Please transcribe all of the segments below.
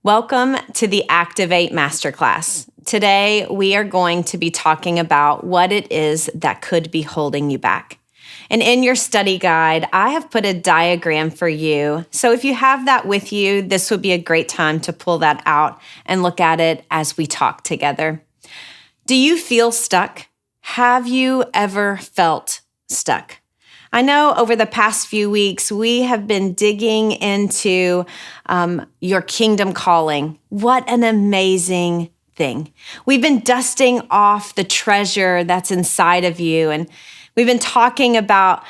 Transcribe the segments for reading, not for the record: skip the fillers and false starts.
Welcome to the Activate Masterclass. Today, we are going to be talking about what it is that could be holding you back. And in your study guide, I have put a diagram for you. So if you have that with you, this would be a great time to pull that out and look at it as we talk together. Do you feel stuck? Have you ever felt stuck? I know over the past few weeks, we have been digging into your kingdom calling. What an amazing thing. We've been dusting off the treasure that's inside of you. And we've been talking about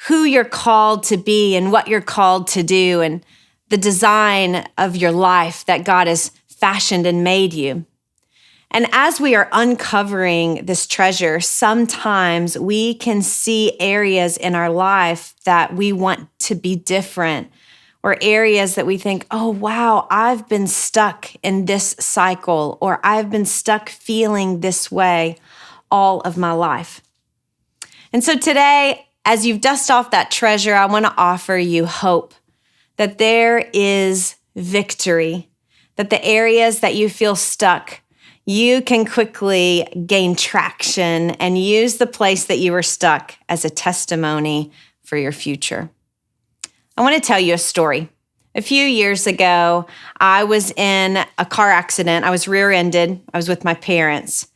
who you're called to be and what you're called to do and the design of your life that God has fashioned and made you. And as we are uncovering this treasure, sometimes we can see areas in our life that we want to be different, or areas that we think, oh, wow, I've been stuck in this cycle, or I've been stuck feeling this way all of my life. And so today, as you've dusted off that treasure, I want to offer you hope that there is victory, that the areas that you feel stuck, you can quickly gain traction and use the place that you were stuck as a testimony for your future. I want to tell you a story. A few years ago, I was in a car accident. I was rear-ended. I was with my parents.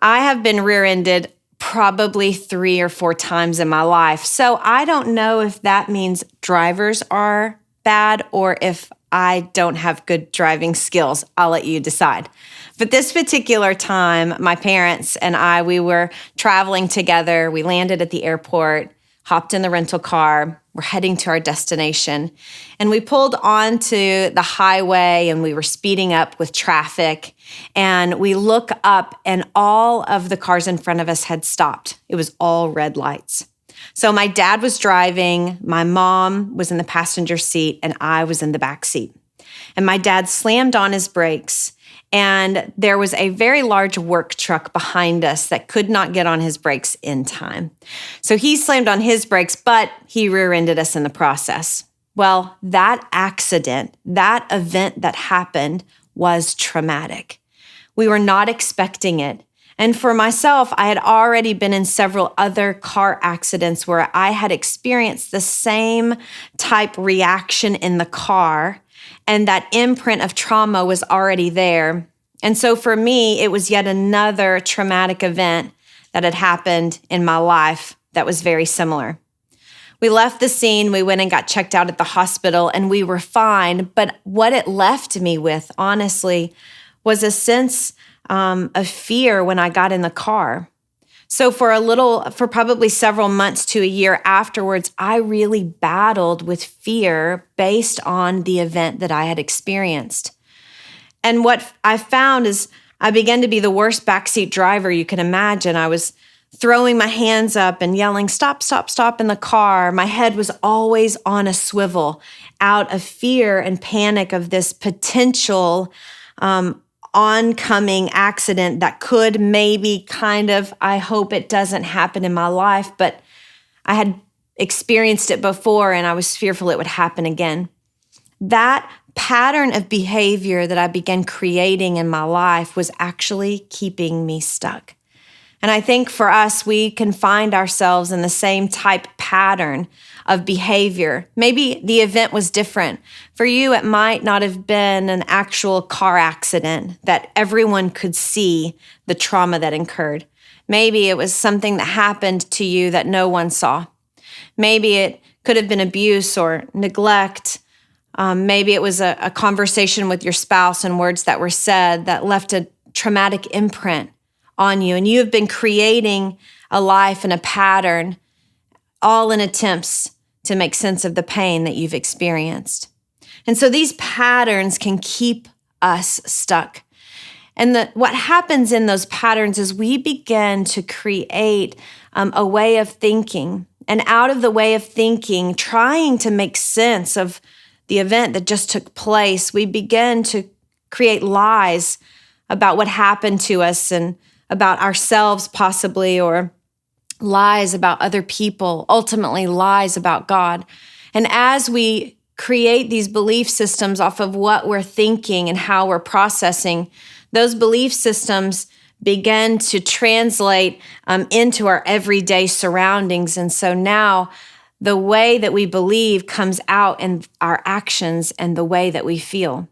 I have been rear-ended probably 3 or 4 times in my life. So I don't know if that means drivers are bad or if I don't have good driving skills. I'll let you decide. But this particular time, my parents and I, we were traveling together. We landed at the airport, hopped in the rental car. We're heading to our destination. And we pulled onto the highway and we were speeding up with traffic. And we look up and all of the cars in front of us had stopped. It was all red lights. So my dad was driving, my mom was in the passenger seat, and I was in the back seat. And my dad slammed on his brakes, and there was a very large work truck behind us that could not get on his brakes in time. So he slammed on his brakes, but he rear-ended us in the process. Well, that accident, that event that happened was traumatic. We were not expecting it. And for myself, I had already been in several other car accidents where I had experienced the same type reaction in the car, and that imprint of trauma was already there. And so for me, it was yet another traumatic event that had happened in my life that was very similar. We left the scene, we went and got checked out at the hospital, and we were fine. But what it left me with, honestly, was a sense of fear when I got in the car. So for probably several months to a year afterwards, I really battled with fear based on the event that I had experienced. And what I found is I began to be the worst backseat driver you can imagine. I was throwing my hands up and yelling, stop, stop, stop in the car. My head was always on a swivel out of fear and panic of this potential oncoming accident that could maybe I hope it doesn't happen in my life, but I had experienced it before and I was fearful it would happen again. That pattern of behavior that I began creating in my life was actually keeping me stuck. And I think for us, we can find ourselves in the same type pattern of behavior. Maybe the event was different. For you, it might not have been an actual car accident that everyone could see the trauma that incurred. Maybe it was something that happened to you that no one saw. Maybe it could have been abuse or neglect. Maybe it was a conversation with your spouse and words that were said that left a traumatic imprint on you. And you have been creating a life and a pattern, all in attempts to make sense of the pain that you've experienced. And so these patterns can keep us stuck. And what happens in those patterns is we begin to create a way of thinking. And out of the way of thinking, trying to make sense of the event that just took place, we begin to create lies about what happened to us and about ourselves possibly, or lies about other people, ultimately lies about God. And as we create these belief systems off of what we're thinking and how we're processing, those belief systems begin to translate into our everyday surroundings. And so now the way that we believe comes out in our actions and the way that we feel.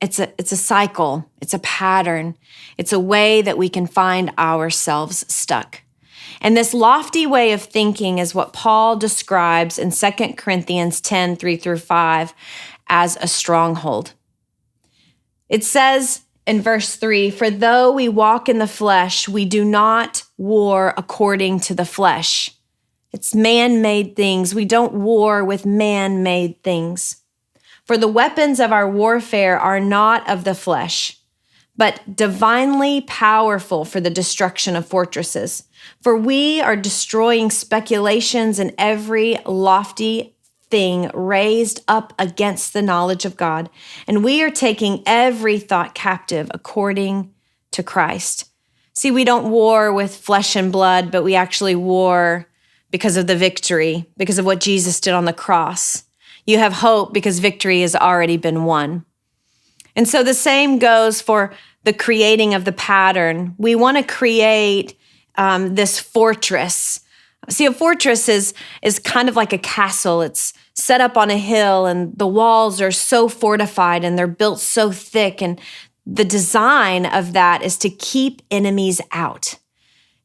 It's a cycle. It's a pattern. It's a way that we can find ourselves stuck. And this lofty way of thinking is what Paul describes in 2 Corinthians 10, 3-5 as a stronghold. It says in verse 3, "For though we walk in the flesh, we do not war according to the flesh." It's man-made things. We don't war with man-made things. "For the weapons of our warfare are not of the flesh, but divinely powerful for the destruction of fortresses. For we are destroying speculations and every lofty thing raised up against the knowledge of God, and we are taking every thought captive according to Christ." See, we don't war with flesh and blood, but we actually war because of the victory, because of what Jesus did on the cross. You have hope because victory has already been won. And so the same goes for the creating of the pattern. We want to create this fortress. See, a fortress is kind of like a castle. It's set up on a hill, and the walls are so fortified and they're built so thick. And the design of that is to keep enemies out.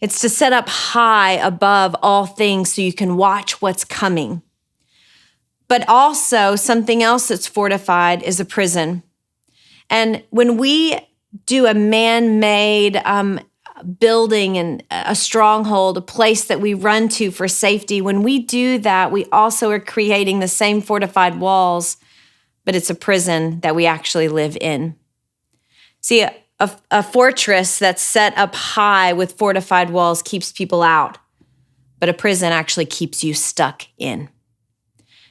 It's to set up high above all things so you can watch what's coming. But also, something else that's fortified is a prison. And when we do a man-made building and a stronghold, a place that we run to for safety, when we do that, we also are creating the same fortified walls, but it's a prison that we actually live in. See, a fortress that's set up high with fortified walls keeps people out, but a prison actually keeps you stuck in.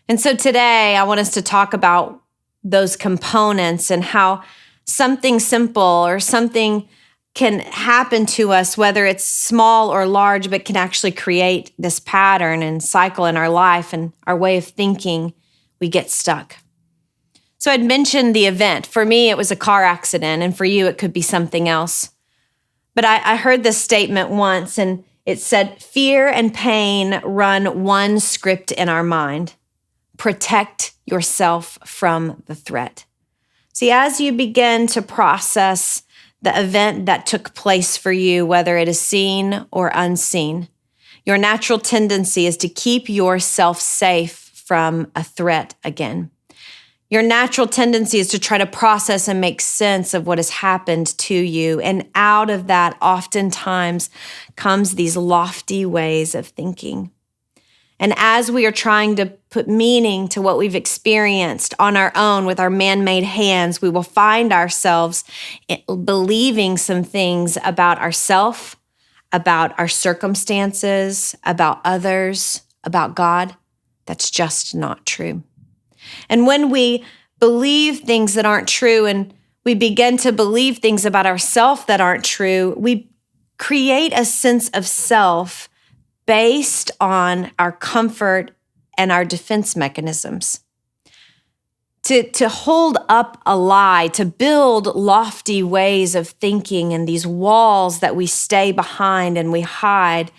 And so today, I want us to talk about those components and how something simple or something can happen to us, whether it's small or large, but can actually create this pattern and cycle in our life and our way of thinking. We get stuck. So I'd mentioned the event. For me, it was a car accident, and for you, it could be something else. But I heard this statement once, and it said, "Fear and pain run one script in our mind. Protect yourself from the threat." See, as you begin to process the event that took place for you, whether it is seen or unseen, your natural tendency is to keep yourself safe from a threat again. Your natural tendency is to try to process and make sense of what has happened to you. And out of that, oftentimes, comes these lofty ways of thinking. And as we are trying to put meaning to what we've experienced on our own with our man-made hands, we will find ourselves believing some things about ourselves, about our circumstances, about others, about God. That's just not true. And when we believe things that aren't true and we begin to believe things about ourselves that aren't true, we create a sense of self based on our comfort and our defense mechanisms. To hold up a lie, to build lofty ways of thinking and these walls that we stay behind and we hide,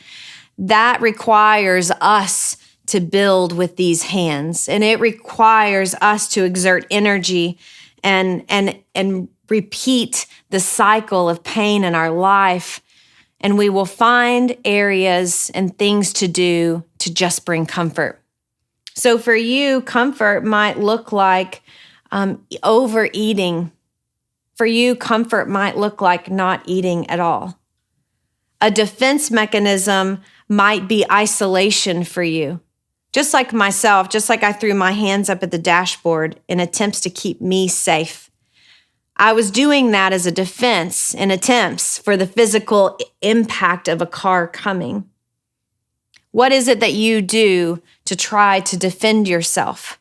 that requires us to build with these hands. And it requires us to exert energy and repeat the cycle of pain in our life. And we will find areas and things to do to just bring comfort. So for you, comfort might look like overeating. For you, comfort might look like not eating at all. A defense mechanism might be isolation for you. Just like myself, just like I threw my hands up at the dashboard in attempts to keep me safe. I was doing that as a defense in attempts for the physical impact of a car coming. What is it that you do to try to defend yourself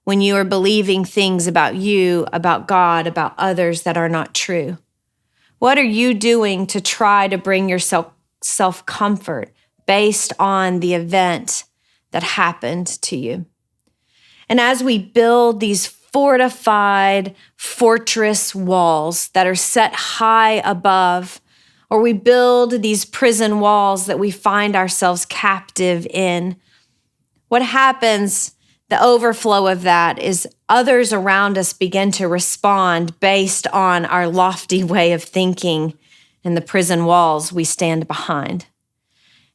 when you are believing things about you, about God, about others that are not true? What are you doing to try to bring yourself self-comfort based on the event that happened to you? And as we build these fortified fortress walls that are set high above, or we build these prison walls that we find ourselves captive in, what happens, the overflow of that, is others around us begin to respond based on our lofty way of thinking and the prison walls we stand behind.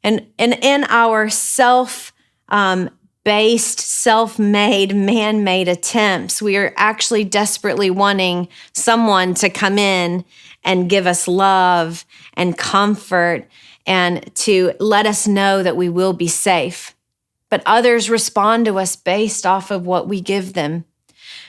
And in our based, self-made, man-made attempts, we are actually desperately wanting someone to come in and give us love and comfort and to let us know that we will be safe. But others respond to us based off of what we give them.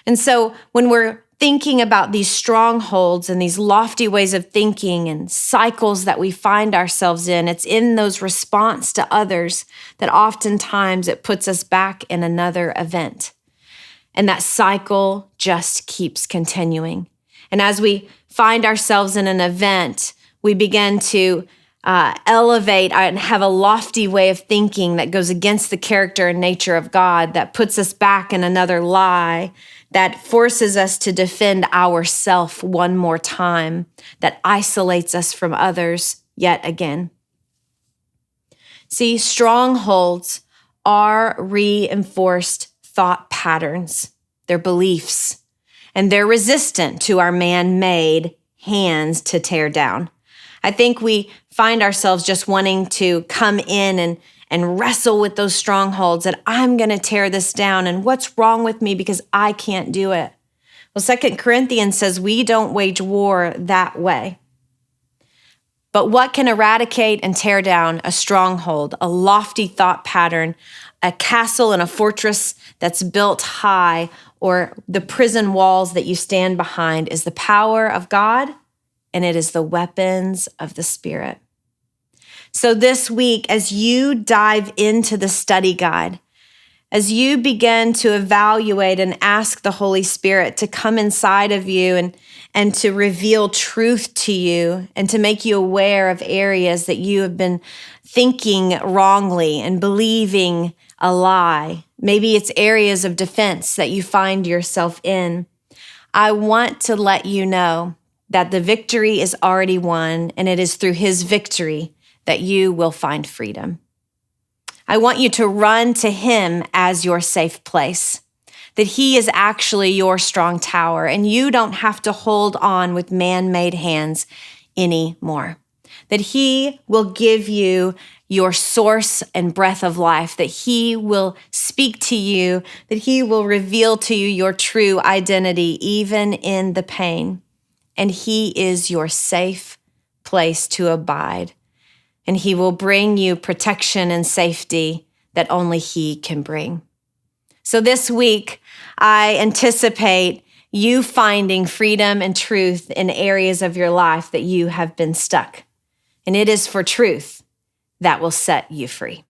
And so when we're thinking about these strongholds and these lofty ways of thinking and cycles that we find ourselves in, it's in those response to others that oftentimes it puts us back in another event. And that cycle just keeps continuing. And as we find ourselves in an event, we begin to elevate and have a lofty way of thinking that goes against the character and nature of God, that puts us back in another lie, that forces us to defend ourself one more time, that isolates us from others yet again. See, strongholds are reinforced thought patterns, they're beliefs, and they're resistant to our man-made hands to tear down. I think we find ourselves just wanting to come in and wrestle with those strongholds that I'm going to tear this down, and what's wrong with me because I can't do it. Well, 2 Corinthians says we don't wage war that way. But what can eradicate and tear down a stronghold, a lofty thought pattern, a castle and a fortress that's built high, or the prison walls that you stand behind, is the power of God, and it is the weapons of the Spirit. So this week, as you dive into the study guide, as you begin to evaluate and ask the Holy Spirit to come inside of you and to reveal truth to you and to make you aware of areas that you have been thinking wrongly and believing a lie, maybe it's areas of defense that you find yourself in, I want to let you know that the victory is already won, and it is through His victory that you will find freedom. I want you to run to Him as your safe place, that He is actually your strong tower, and you don't have to hold on with man-made hands anymore, that He will give you your source and breath of life, that He will speak to you, that He will reveal to you your true identity, even in the pain. And He is your safe place to abide. And He will bring you protection and safety that only He can bring. So this week, I anticipate you finding freedom and truth in areas of your life that you have been stuck. And it is for truth that will set you free.